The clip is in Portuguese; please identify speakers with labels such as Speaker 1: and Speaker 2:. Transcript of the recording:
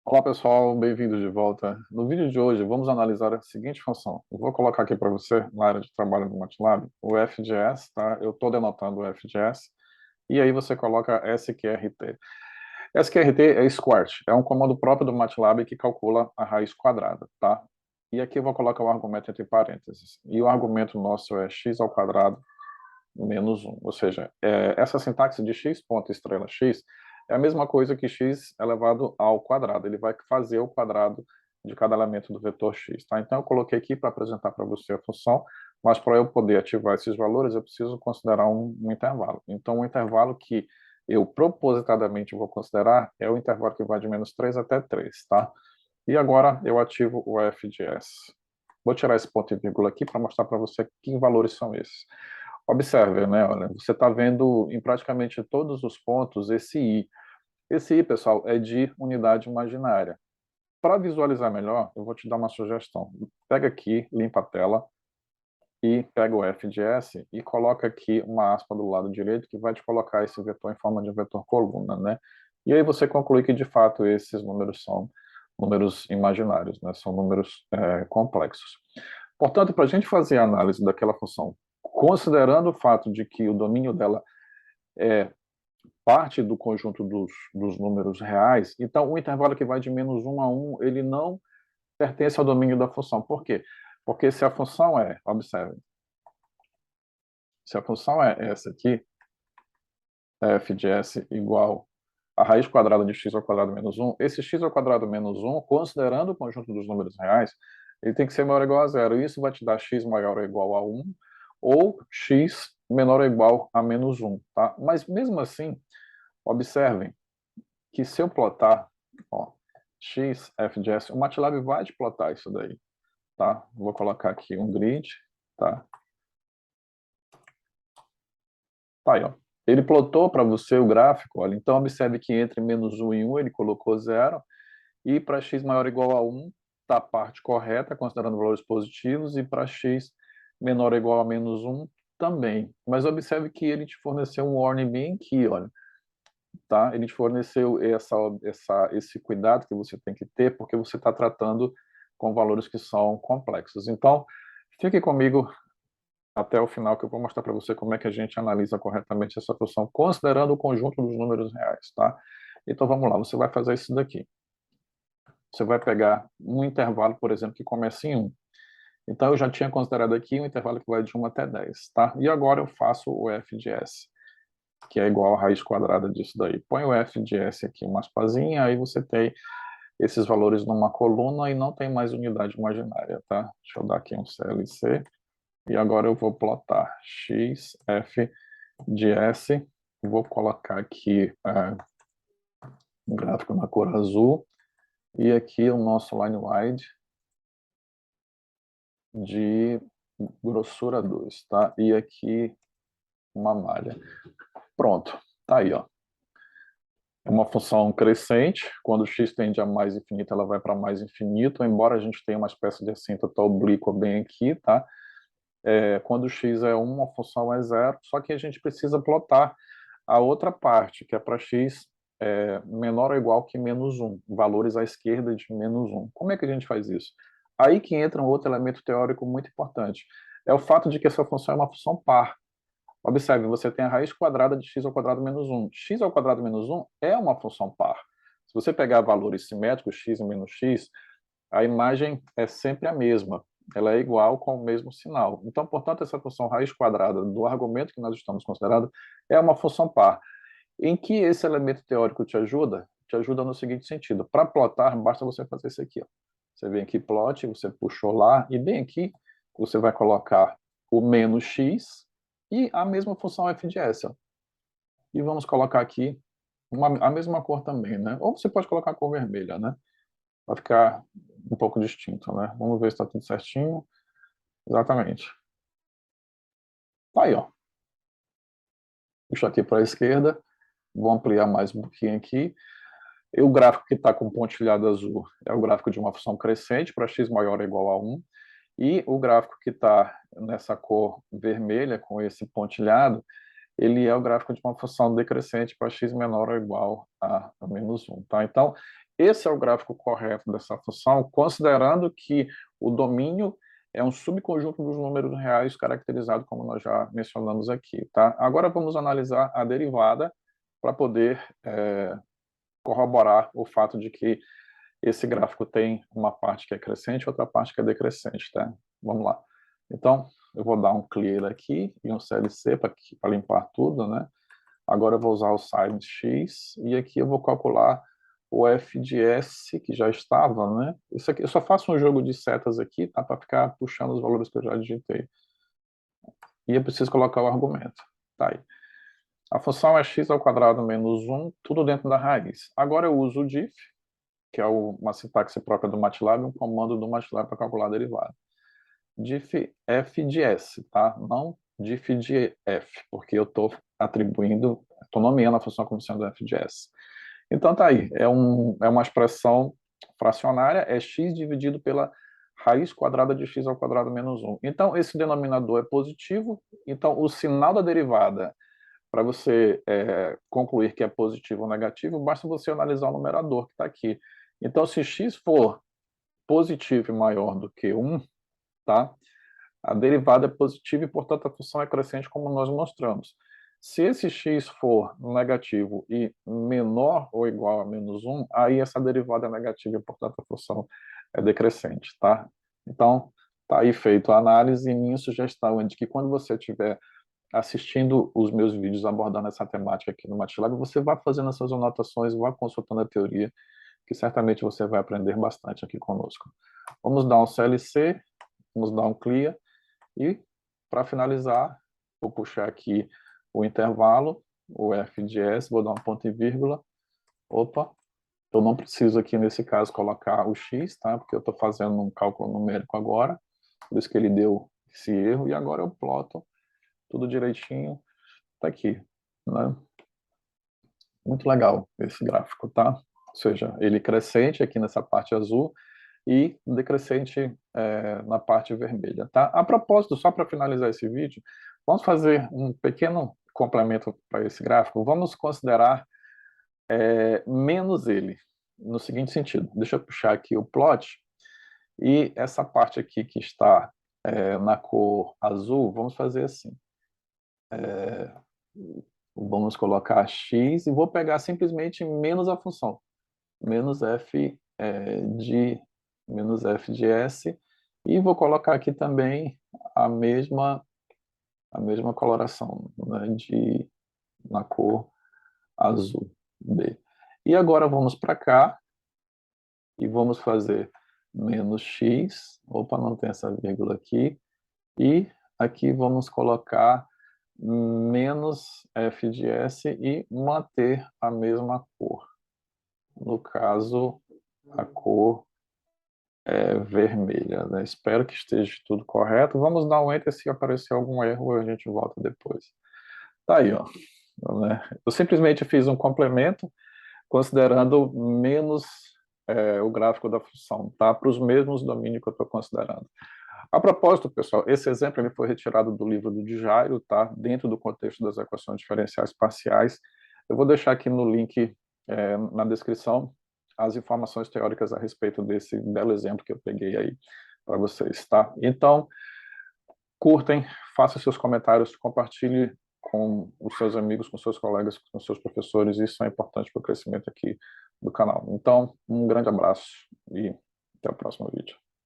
Speaker 1: Olá pessoal, bem-vindos de volta. No vídeo de hoje vamos analisar a seguinte função. Eu vou colocar aqui para você, na área de trabalho do MATLAB, o FGS, tá? Eu estou denotando o FGS, e aí você coloca SQRT. SQRT é Squart, é um comando próprio do MATLAB que calcula a raiz quadrada, tá? E aqui eu vou colocar o argumento entre parênteses. E o argumento nosso é x ao quadrado menos 1. Ou seja, essa sintaxe de x ponto estrela x é a mesma coisa que x elevado ao quadrado. Ele vai fazer o quadrado de cada elemento do vetor x. Tá? Então, eu coloquei aqui para apresentar para você a função, mas para eu poder ativar esses valores, eu preciso considerar um intervalo. Então, o intervalo que eu propositadamente vou considerar é o intervalo que vai de menos 3 até 3. Tá? E agora eu ativo o FGS. Vou tirar esse ponto e vírgula aqui para mostrar para você que valores são esses. Observe, né? Olha, você está vendo em praticamente todos os pontos esse i. Esse i, pessoal, é de unidade imaginária. Para visualizar melhor, eu vou te dar uma sugestão. Pega aqui, limpa a tela e pega o FGS e coloca aqui uma aspa do lado direito que vai te colocar esse vetor em forma de vetor coluna, né? E aí você conclui que, de fato, esses números são números imaginários, né? São números complexos. Portanto, para a gente fazer a análise daquela função, considerando o fato de que o domínio dela é parte do conjunto dos números reais, então o intervalo que vai de menos 1 a 1, ele não pertence ao domínio da função. Por quê? Porque se a função observe, se a função é essa aqui, f de s igual a raiz quadrada de x ao quadrado menos 1, esse x ao quadrado menos 1, considerando o conjunto dos números reais, ele tem que ser maior ou igual a zero. Isso vai te dar x maior ou igual a 1, ou x menor ou igual a menos 1. Tá? Mas mesmo assim, observem que se eu plotar, ó, x, f de s, o MATLAB vai te plotar isso daí. Tá? Vou colocar aqui um grid. Tá? Tá aí, ó. Ele plotou para você o gráfico, olha, então observe que entre menos 1 e 1 ele colocou zero, e para x maior ou igual a 1 está a parte correta, considerando valores positivos, e para x menor ou igual a menos 1 também. Mas observe que ele te forneceu um warning bem aqui, olha, tá? Ele te forneceu esse cuidado que você tem que ter, porque você está tratando com valores que são complexos. Então, fique comigo até o final, que eu vou mostrar para você como é que a gente analisa corretamente essa função, considerando o conjunto dos números reais, tá? Então, vamos lá, você vai fazer isso daqui. Você vai pegar um intervalo, por exemplo, que começa em 1. Então, eu já tinha considerado aqui um intervalo que vai de 1 até 10, tá? E agora eu faço o f de s, que é igual a raiz quadrada disso daí. Põe o f de s aqui, uma aspazinha, aí você tem esses valores numa coluna e não tem mais unidade imaginária, tá? Deixa eu dar aqui um CLC. E agora eu vou plotar x, f de s. Vou colocar aqui um gráfico na cor azul. E aqui o nosso line wide de grossura 2, tá? E aqui uma malha. Pronto, tá aí, ó. É uma função crescente, quando x tende a mais infinito, ela vai para mais infinito, embora a gente tenha uma espécie de assíntota oblíqua bem aqui, tá? Quando x é 1, a função é zero, só que a gente precisa plotar a outra parte, que é para x menor ou igual que menos 1, valores à esquerda de menos 1. Como é que a gente faz isso? Aí que entra um outro elemento teórico muito importante, é o fato de que essa função é uma função par. Observe, você tem a raiz quadrada de x ao quadrado menos 1. X ao quadrado menos 1 é uma função par. Se você pegar valores simétricos, x e menos x, a imagem é sempre a mesma. Ela é igual com o mesmo sinal. Então, portanto, essa função raiz quadrada do argumento que nós estamos considerando é uma função par. Em que esse elemento teórico te ajuda? Te ajuda no seguinte sentido. Para plotar, basta você fazer isso aqui. Ó. Você vem aqui, plot, você puxou lá, e bem aqui você vai colocar o menos x e a mesma função f de s. Ó. E vamos colocar aqui a mesma cor também, né? Ou você pode colocar a cor vermelha, né? Vai ficar um pouco distinto, né? Vamos ver se está tudo certinho. Exatamente. Tá aí, ó. Puxa aqui para a esquerda. Vou ampliar mais um pouquinho aqui. E o gráfico que está com pontilhado azul é o gráfico de uma função crescente para x maior ou igual a 1. E o gráfico que está nessa cor vermelha, com esse pontilhado, ele é o gráfico de uma função decrescente para x menor ou igual a menos 1. Tá? Então, esse é o gráfico correto dessa função, considerando que o domínio é um subconjunto dos números reais caracterizado como nós já mencionamos aqui, tá? Agora vamos analisar a derivada para poder corroborar o fato de que esse gráfico tem uma parte que é crescente e outra parte que é decrescente, tá? Vamos lá. Então, eu vou dar um clear aqui e um CLC para limpar tudo, né? Agora eu vou usar o sin x e aqui eu vou calcular o f de s, que já estava, né? Isso aqui, eu só faço um jogo de setas aqui, tá? Para ficar puxando os valores que eu já digitei. E eu preciso colocar o argumento. Tá aí. A função é x ao quadrado menos 1, tudo dentro da raiz. Agora eu uso o diff, que é uma sintaxe própria do MATLAB, um comando do MATLAB para calcular a derivada. Diff f de s, tá? Não diff de f, porque eu estou atribuindo, estou nomeando a função como sendo f de s. Então tá aí, é uma expressão fracionária, é x dividido pela raiz quadrada de x ao quadrado menos 1. Então esse denominador é positivo, então o sinal da derivada, para você concluir que é positivo ou negativo, basta você analisar o numerador que está aqui. Então se x for positivo e maior do que 1, tá? A derivada é positiva e, portanto, a função é crescente, como nós mostramos. Se esse x for negativo e menor ou igual a menos 1, aí essa derivada é negativa e, portanto, a função é decrescente, tá? Então, tá aí feito a análise e minha sugestão é de que quando você estiver assistindo os meus vídeos abordando essa temática aqui no MATLAB, você vá fazendo essas anotações, vá consultando a teoria, que certamente você vai aprender bastante aqui conosco. Vamos dar um CLC, vamos dar um clear, e, para finalizar, vou puxar aqui o intervalo, o f de s, vou dar um ponto e vírgula. Opa, eu não preciso aqui, nesse caso, colocar o x, tá? Porque eu estou fazendo um cálculo numérico agora, por isso que ele deu esse erro, e agora eu ploto tudo direitinho, tá aqui, né? Muito legal esse gráfico, tá? Ou seja, ele crescente aqui nessa parte azul, e decrescente na parte vermelha, tá? A propósito, só para finalizar esse vídeo, vamos fazer um pequeno complemento para esse gráfico. Vamos considerar menos ele, no seguinte sentido. Deixa eu puxar aqui o plot, e essa parte aqui que está na cor azul, vamos fazer assim. Vamos colocar x e vou pegar simplesmente menos a função, menos f de menos f de s, e vou colocar aqui também a mesma coloração, né, na cor azul B. E agora vamos para cá e vamos fazer menos x, opa, não tem essa vírgula aqui, e aqui vamos colocar menos f de s e manter a mesma cor. No caso, a cor vermelha, né? Espero que esteja tudo correto. Vamos dar um enter, se aparecer algum erro, a gente volta depois. Tá aí, ó. Né? Eu simplesmente fiz um complemento, considerando menos o gráfico da função, tá? Para os mesmos domínios que eu estou considerando. A propósito, pessoal, esse exemplo ele foi retirado do livro do Djairo, tá? Dentro do contexto das equações diferenciais parciais. Eu vou deixar aqui no link, na descrição, as informações teóricas a respeito desse belo exemplo que eu peguei aí para vocês, tá? Então, curtem, façam seus comentários, compartilhe com os seus amigos, com seus colegas, com seus professores, isso é importante para o crescimento aqui do canal. Então, um grande abraço e até o próximo vídeo.